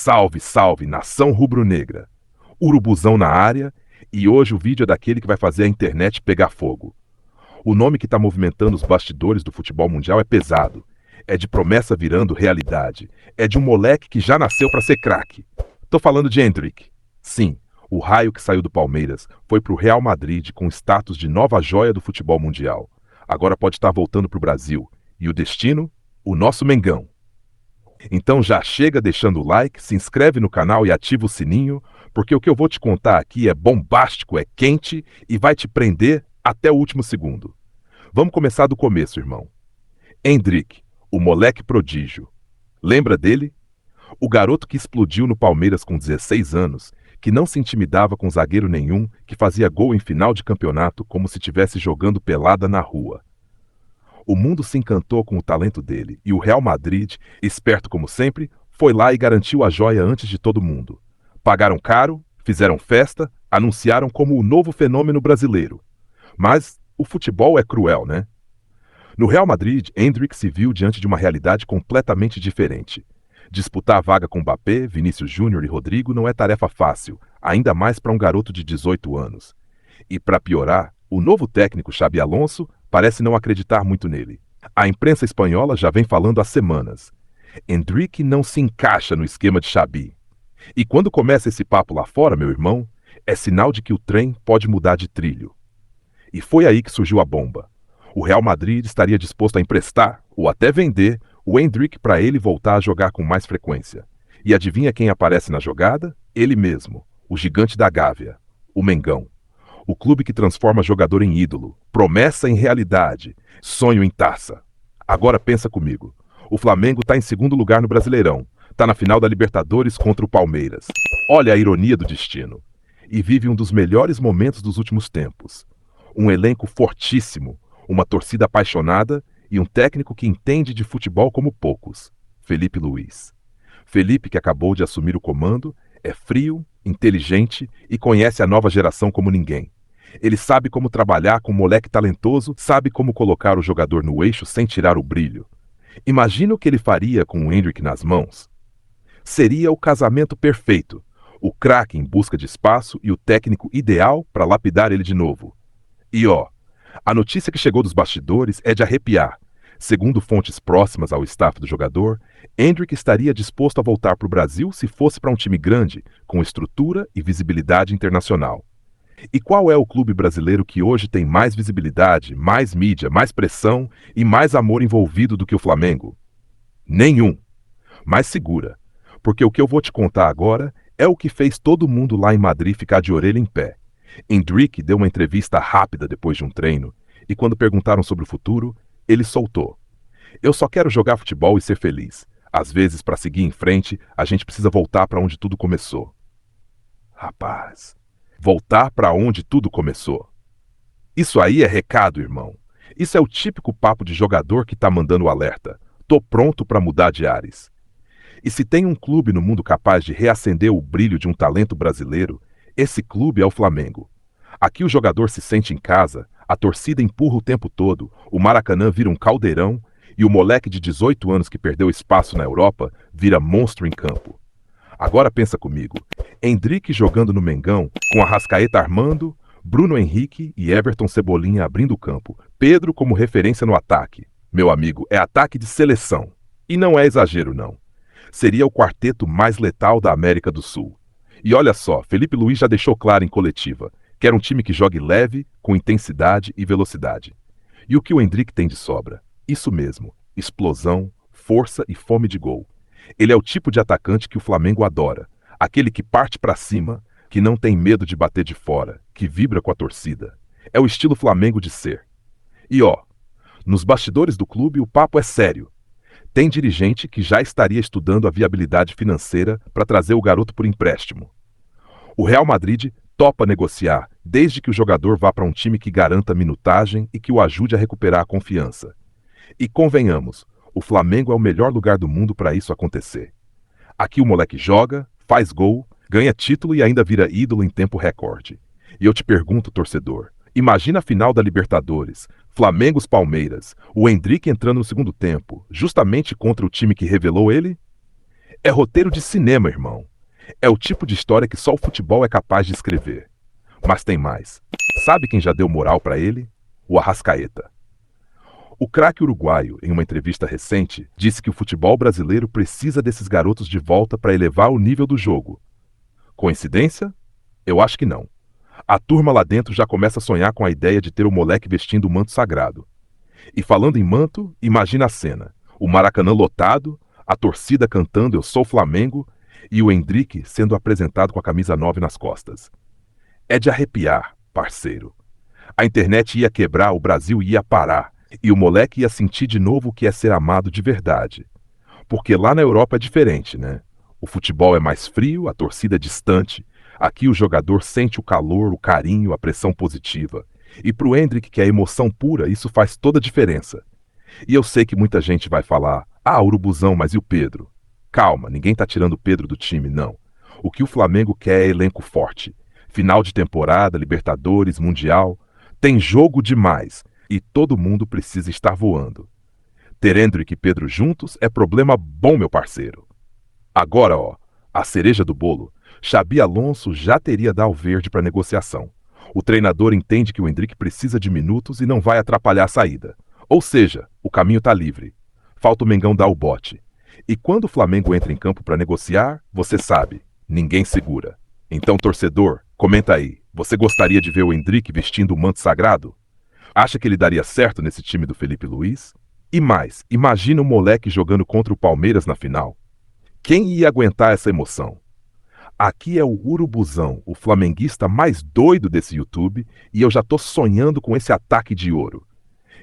Salve, salve, nação rubro-negra! Urubuzão na área, e hoje o vídeo é daquele que vai fazer a internet pegar fogo. O nome que está movimentando os bastidores do futebol mundial é pesado. É de promessa virando realidade. É de um moleque que já nasceu para ser craque. Tô falando de Endrick. Sim, o raio que saiu do Palmeiras foi pro Real Madrid com status de nova joia do futebol mundial. Agora pode estar voltando pro Brasil. E o destino? O nosso Mengão. Então já chega deixando o like, se inscreve no canal e ativa o sininho, porque o que eu vou te contar aqui é bombástico, é quente e vai te prender até o último segundo. Vamos começar do começo, irmão. Endrick, o moleque prodígio. Lembra dele? O garoto que explodiu no Palmeiras com 16 anos, que não se intimidava com zagueiro nenhum, que fazia gol em final de campeonato como se estivesse jogando pelada na rua. O mundo se encantou com o talento dele e o Real Madrid, esperto como sempre, foi lá e garantiu a joia antes de todo mundo. Pagaram caro, fizeram festa, anunciaram como o novo fenômeno brasileiro. Mas o futebol é cruel, né? No Real Madrid, Endrick se viu diante de uma realidade completamente diferente. Disputar a vaga com Mbappé, Vinícius Júnior e Rodrigo não é tarefa fácil, ainda mais para um garoto de 18 anos. E para piorar, o novo técnico Xabi Alonso parece não acreditar muito nele. A imprensa espanhola já vem falando há semanas. Endrick não se encaixa no esquema de Xabi. E quando começa esse papo lá fora, meu irmão, é sinal de que o trem pode mudar de trilho. E foi aí que surgiu a bomba. O Real Madrid estaria disposto a emprestar, ou até vender, o Endrick para ele voltar a jogar com mais frequência. E adivinha quem aparece na jogada? Ele mesmo, o gigante da Gávea, o Mengão. O clube que transforma jogador em ídolo, promessa em realidade, sonho em taça. Agora pensa comigo. O Flamengo está em segundo lugar no Brasileirão. Está na final da Libertadores contra o Palmeiras. Olha a ironia do destino. E vive um dos melhores momentos dos últimos tempos. Um elenco fortíssimo, uma torcida apaixonada e um técnico que entende de futebol como poucos. Felipe Luiz. Felipe, que acabou de assumir o comando, é frio, inteligente e conhece a nova geração como ninguém. Ele sabe como trabalhar com um moleque talentoso, sabe como colocar o jogador no eixo sem tirar o brilho. Imagina o que ele faria com o Endrick nas mãos. Seria o casamento perfeito, o craque em busca de espaço e o técnico ideal para lapidar ele de novo. E a notícia que chegou dos bastidores é de arrepiar. Segundo fontes próximas ao staff do jogador, Endrick estaria disposto a voltar para o Brasil se fosse para um time grande, com estrutura e visibilidade internacional. E qual é o clube brasileiro que hoje tem mais visibilidade, mais mídia, mais pressão e mais amor envolvido do que o Flamengo? Nenhum. Mas segura, porque o que eu vou te contar agora é o que fez todo mundo lá em Madrid ficar de orelha em pé. Endrick deu uma entrevista rápida depois de um treino, e quando perguntaram sobre o futuro, ele soltou: "Eu só quero jogar futebol e ser feliz. Às vezes, para seguir em frente, a gente precisa voltar para onde tudo começou." Rapaz, voltar para onde tudo começou. Isso aí é recado, irmão. Isso é o típico papo de jogador que tá mandando o alerta. Tô pronto para mudar de ares. E se tem um clube no mundo capaz de reacender o brilho de um talento brasileiro, esse clube é o Flamengo. Aqui o jogador se sente em casa, a torcida empurra o tempo todo, o Maracanã vira um caldeirão e o moleque de 18 anos que perdeu espaço na Europa vira monstro em campo. Agora pensa comigo, Endrick jogando no Mengão, com Arrascaeta armando, Bruno Henrique e Everton Cebolinha abrindo o campo, Pedro como referência no ataque. Meu amigo, é ataque de seleção. E não é exagero não. Seria o quarteto mais letal da América do Sul. E olha só, Felipe Luiz já deixou claro em coletiva, quer um time que jogue leve, com intensidade e velocidade. E o que o Endrick tem de sobra? Isso mesmo, explosão, força e fome de gol. Ele é o tipo de atacante que o Flamengo adora, aquele que parte pra cima, que não tem medo de bater de fora, que vibra com a torcida. É o estilo Flamengo de ser. E nos bastidores do clube o papo é sério. Tem dirigente que já estaria estudando a viabilidade financeira para trazer o garoto por empréstimo. O Real Madrid topa negociar, desde que o jogador vá para um time que garanta minutagem e que o ajude a recuperar a confiança. E convenhamos, o Flamengo é o melhor lugar do mundo para isso acontecer. Aqui o moleque joga, faz gol, ganha título e ainda vira ídolo em tempo recorde. E eu te pergunto, torcedor, imagina a final da Libertadores, Flamengo-Palmeiras, o Endrick entrando no segundo tempo, justamente contra o time que revelou ele? É roteiro de cinema, irmão. É o tipo de história que só o futebol é capaz de escrever. Mas tem mais. Sabe quem já deu moral pra ele? O Arrascaeta. O craque uruguaio, em uma entrevista recente, disse que o futebol brasileiro precisa desses garotos de volta para elevar o nível do jogo. Coincidência? Eu acho que não. A turma lá dentro já começa a sonhar com a ideia de ter o moleque vestindo o manto sagrado. E falando em manto, imagina a cena. O Maracanã lotado, a torcida cantando Eu Sou Flamengo e o Endrick sendo apresentado com a camisa 9 nas costas. É de arrepiar, parceiro. A internet ia quebrar, o Brasil ia parar. E o moleque ia sentir de novo o que é ser amado de verdade. Porque lá na Europa é diferente, né? O futebol é mais frio, a torcida é distante. Aqui o jogador sente o calor, o carinho, a pressão positiva. E pro Endrick, que é emoção pura, isso faz toda a diferença. E eu sei que muita gente vai falar: ah, Urubuzão, mas e o Pedro? Calma, ninguém tá tirando o Pedro do time, não. O que o Flamengo quer é elenco forte. Final de temporada, Libertadores, Mundial. Tem jogo demais. E todo mundo precisa estar voando. Ter Endrick e Pedro juntos é problema bom, meu parceiro. Agora, ó, a cereja do bolo. Xabi Alonso já teria dado verde para negociação. O treinador entende que o Endrick precisa de minutos e não vai atrapalhar a saída. Ou seja, o caminho está livre. Falta o Mengão dar o bote. E quando o Flamengo entra em campo para negociar, você sabe, ninguém segura. Então, torcedor, comenta aí. Você gostaria de ver o Endrick vestindo o manto sagrado? Acha que ele daria certo nesse time do Felipe Luiz? E mais, imagina o moleque jogando contra o Palmeiras na final. Quem ia aguentar essa emoção? Aqui é o Urubuzão, o flamenguista mais doido desse YouTube, e eu já tô sonhando com esse ataque de ouro.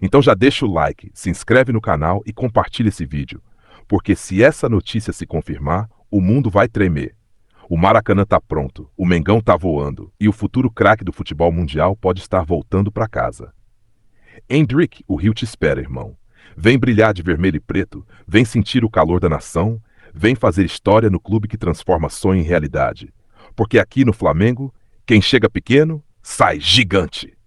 Então já deixa o like, se inscreve no canal e compartilha esse vídeo, porque se essa notícia se confirmar, o mundo vai tremer. O Maracanã tá pronto, o Mengão tá voando, e o futuro craque do futebol mundial pode estar voltando para casa. Endrick, o Rio te espera, irmão. Vem brilhar de vermelho e preto, vem sentir o calor da nação, vem fazer história no clube que transforma sonho em realidade. Porque aqui no Flamengo, quem chega pequeno, sai gigante.